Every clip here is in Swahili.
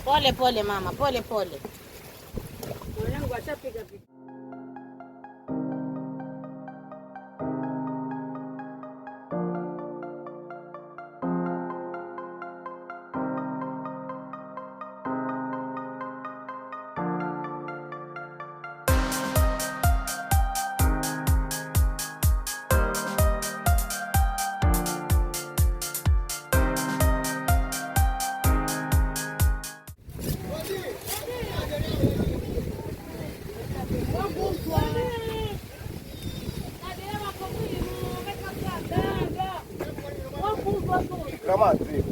Pole pole mama, pole pole. Mwanangu ashapika pika. Climactic.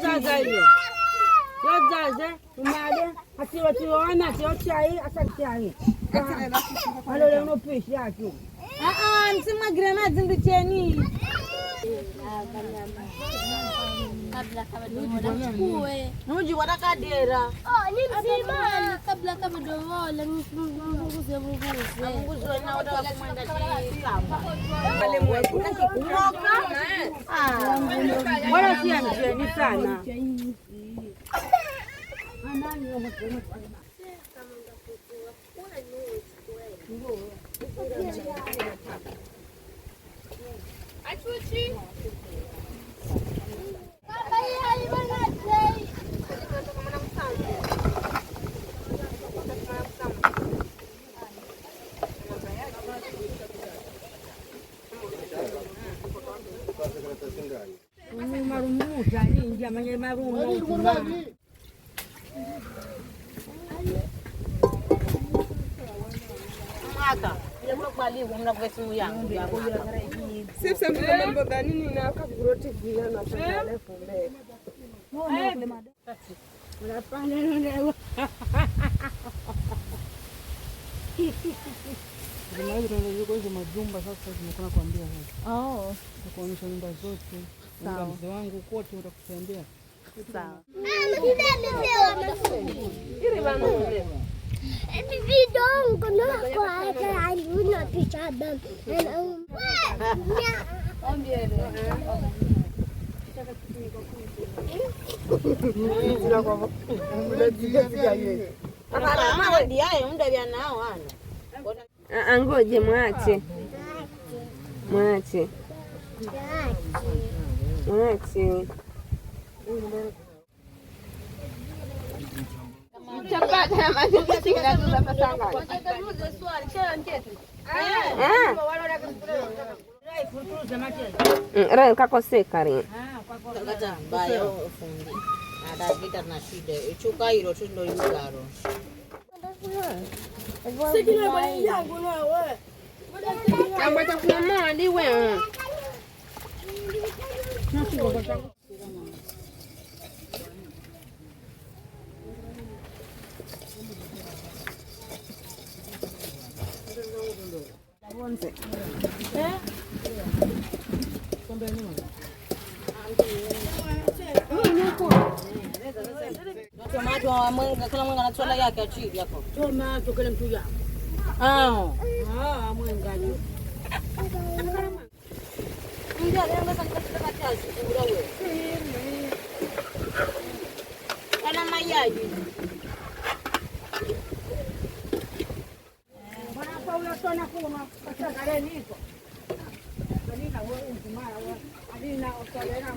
Zaza hiyo. Zaza, umade, atiwa chai, asakchai. Halo leo unopishi yake. Msema granada zinducheni. Kabla kama domola chukue. Nuji watakadera. Ni mzima. Kabla kama domola nguze. Nguzo na watu kumwenda kama. Wale mwetu kumoka. Wala si amcheni sana. Achuchi. Marumuja ninja manye marumu. Maka, ile mnakubali mnavyo simu yangu. Sasa mbona mboga nini na kakuroti vile na pale pombe. Unapanda ndio. Ndio hizo majumba sasa zimekona kuambia sasa. Kuonyesha nyumba zote. Sawa. Mzee wangu kote utakutembea. Sawa. Ile bana leo. Vidongo na kwa aluna pichada. Ngoje mwache. Chapata na mazingira tingana tu za pasanga. Rai kakoseka ri. Kata mbaya ufundi. Ada kita na shida. Chuka hilo tu ndio yugaro. Sikile bwana yangu na wewe. Kamba chakula mali wewe. Tomato wa mwenga kila mwenga anatoa yake achili hapo. Tomato kile mtu yako. Mwenga ni. Ndio leo sasa katika kazi kula wewe. Ana mayai. Bwana Paula tona kuma katika gareni hizo. Alina wewe mtumara wewe. Alina osolera.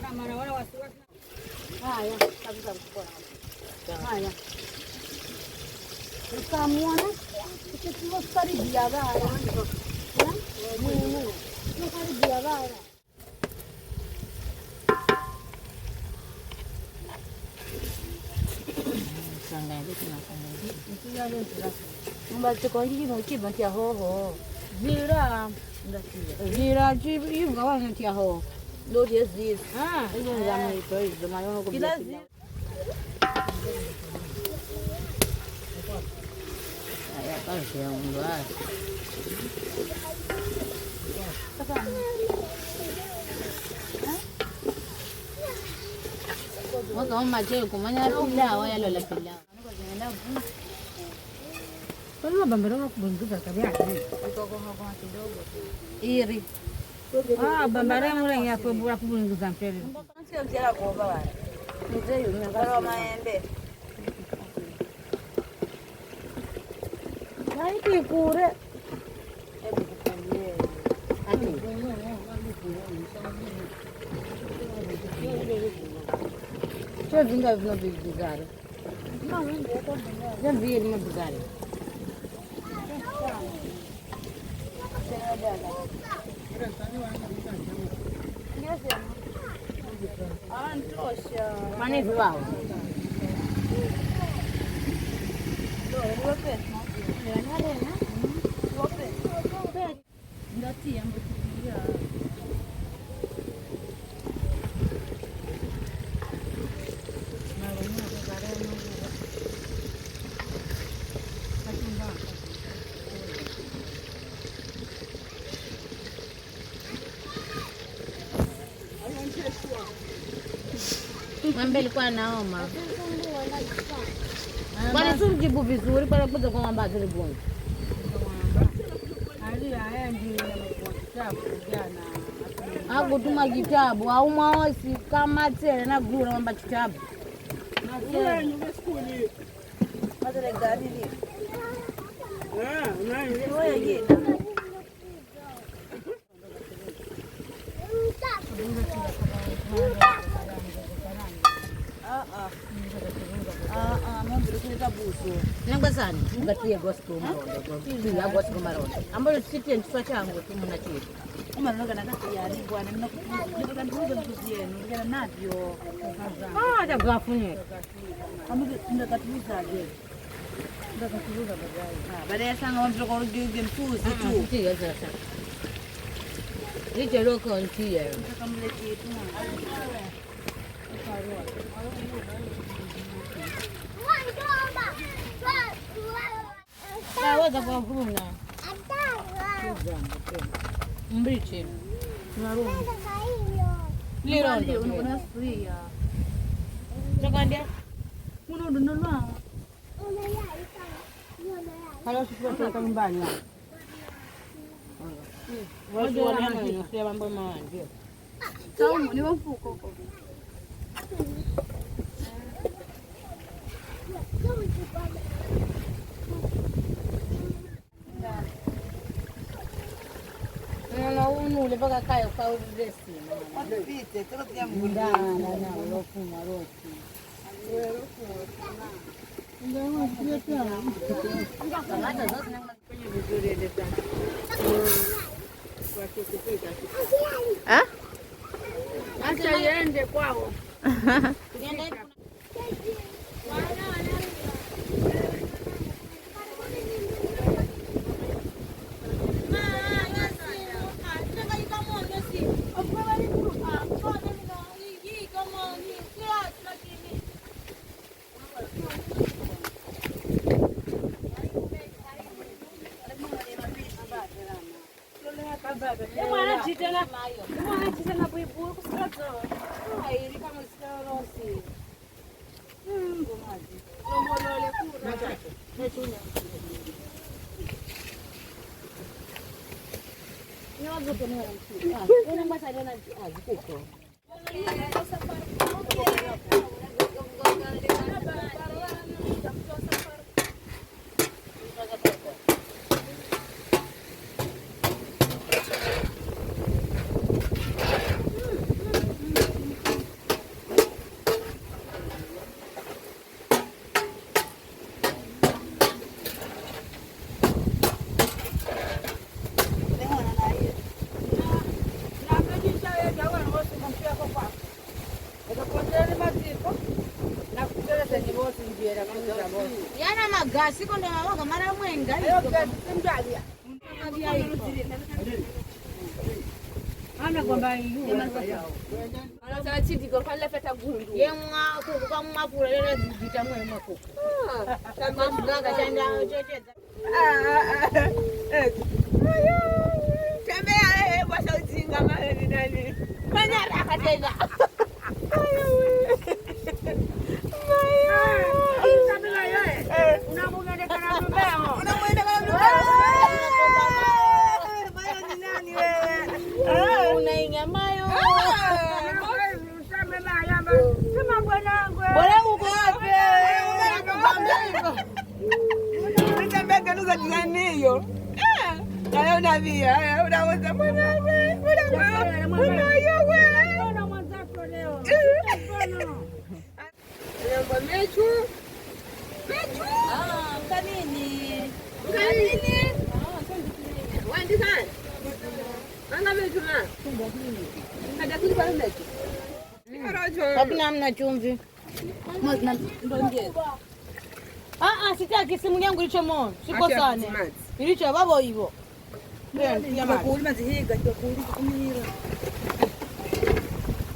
Na mara wala wasiwasi. Haya, kabisa mkona. Haya. Ukamwona kitu karibia bara. Karibia bara. Tunanganya tunafanya. Ndio leo sasa. Mba tuko hiki no kiba tia hoho. Vira vira jibu ngawa tia hoho. Ndo diezi. Hizo ndio mimi ndio maana uko bila. Haya basi ya ndo haya. Mwaka mama je kumanya pilau yalo la pilau. Kwa bambara kubunguza kabia. Iri. Bambara mure ya kubunguza mpele. Sio mtela kuomba wale. Mzee yule ngaro maembe. Haiti kure. Hebu kukumbie. Ati. Sio vinga vinabizara. Não vi ele me buscar. Mana itu wow. Ng'ombe ilikuwa naoma. Bwana simjibu vizuri pale kuja kwa ng'ombe zilibuni. Ali aendi na kitabu jana. Hakutuma kitabu au maosi kama tena na gura ng'ombe kitabu. Na tena ni skuli. Madre gani ni? Nani? Wewe Nangazani, ngatia gospel marondo. Tia gospel marondo. Ambayo sisi nchwa changu tu mnachiri. Kama naona kana ya ni bwana ninakuja ndio kuzienu ndio navyo. Gafunye. Ambapo ndakatuza je. Ndakatuza baadaye. Baadaye sanga wamtoka kwa gege mpuzi tu. Tia sasa. Nije loko ntia. Kamleki tu. Waweza kuvuna. Mbichi. Tunarudi. Lirondo. Unasuia. Chokandia. Unaona ndio. Halo sisi kwa nyumbani. Waje wana sio mambo mawanje. Saumu ni mfuko huko. Na unu lepaka kayo kwa udresi. Pite, tero tia Munda na lofu marofu. Ndio ndio pia. Kamata zote na kwenye vizuri ile sana. Kwa kukupika. Acha iende kwao. Tuende Mwana chitena buibu kusikazo. Ai kama sikarosi. Ngomaji. Lomolole kura. machache. Netuna. Ni wazo kwa nini mtu? Kuna mbasa tena azikuko. Yana magasi ndo mawanga mara mwenga. Ana kwamba hiyo. Anataka chiti kwa kale feta gundu. Yemwa kwa mafura lele zitamwe mako. Kama mganga chanja chochote. Tembea kwa sauti ngama ni nani? Fanya haraka tena. Kabla mna chumvi. Sitaki simu yangu ilichomoa. Siko sana. Ilicho babo hivyo.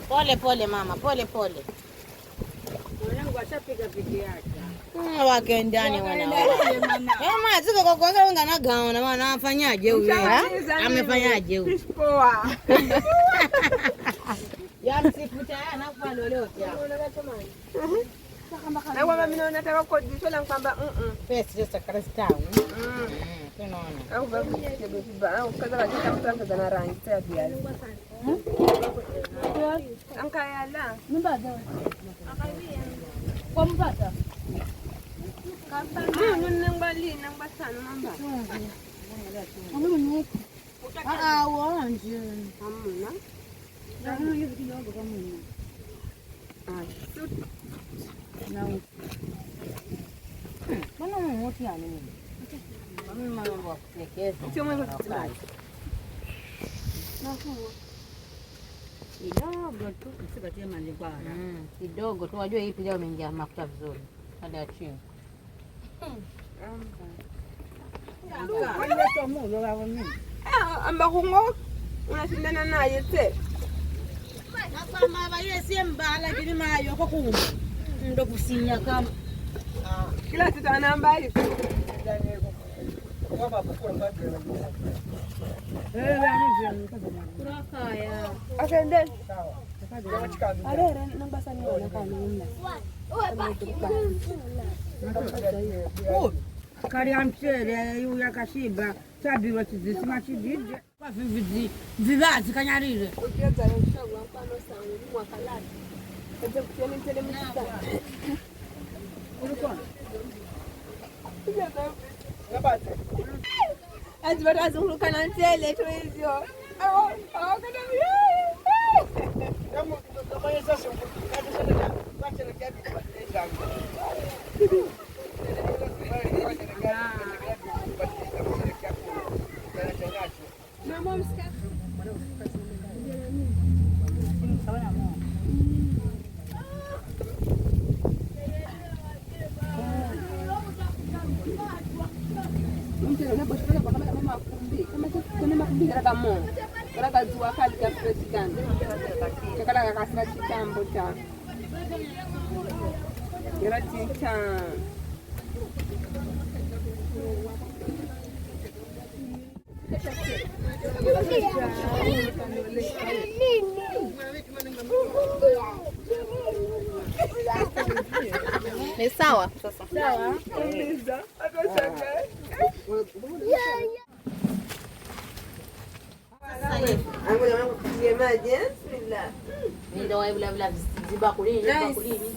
Pole pole mama, pole pole. Mwanangu ashapika piki yake. Wake ndani wana. Mama, ziko kwa kwanza ungana gaona maana afanyaje huyu? Amefanyaje huyu? Poa. Ya msifuta yana kwa lolote. Na kwamba mimi nataka kodisho la kwamba Pesa just akrasta. Tunaona. Au baba kidogo au kaza kitafuta na rangi ya viazi. Ankayala. Mbada. Kwa mbata. Nambali namba sana namba. Wanje. Hamna. Ndio hivi kidogo kama hivi. Mbona mmoja yani? Mimi mambo ya kutekeza. Sio mambo ya kutekeza. Kidogo tu usipatie malingwana. Kidogo tu wajue hii pilau imeingia mafuta vizuri. Hadi ya chini. Amba kungo unashindana naye te. Kama baye si mbala kile mayo kwa kuuma. Ndo kusinya kama Kila kitu anamba hivi. Asende. Arere namba sana inaonekana mna. Kari amchere yu yakashiba tabiwa tizisima chidije kwa vivazi kanyarire Ukianza inshallah mfano sana mwaka lani. Ndio kutiana tele msita. ulikuwa Azi baraza ulukana tele tu hivyo. Kada Kama kufanya sasa wacha na kiasi kwa Mama msikia. Kala zua kali ya president. Kala kakasira chitambo cha. Grazie cha. ni sawa sasa. Sawa. Atashaka. Angoja mambo kutia maji, bismillah. Ndio wao bila zibakulini, zibakulini.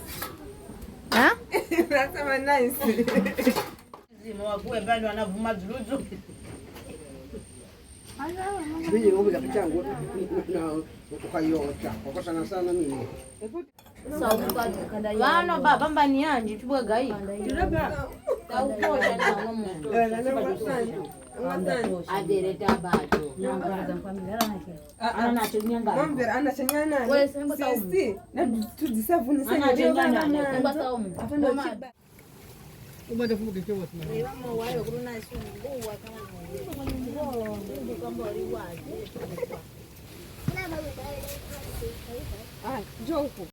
Nasema nice. Zima wague bado wanavuma zuluzu. Mimi ngombe za kichangu na ukayota. Kwa sana sana mimi. Bano baba mbani yanje tubwe gai. Taukoja na mama. Adere tabado. Ana chenyanga. Ngombe anachanganya. Wewe sema saumu. Na tudisavuni sana. Ana chenyanga. Ngombe saumu. Afando chiba. Ubada fuke kwa sana. Wewe mama wao kuna sumbua kama ndio kama liwaje. Ah, njoo huku.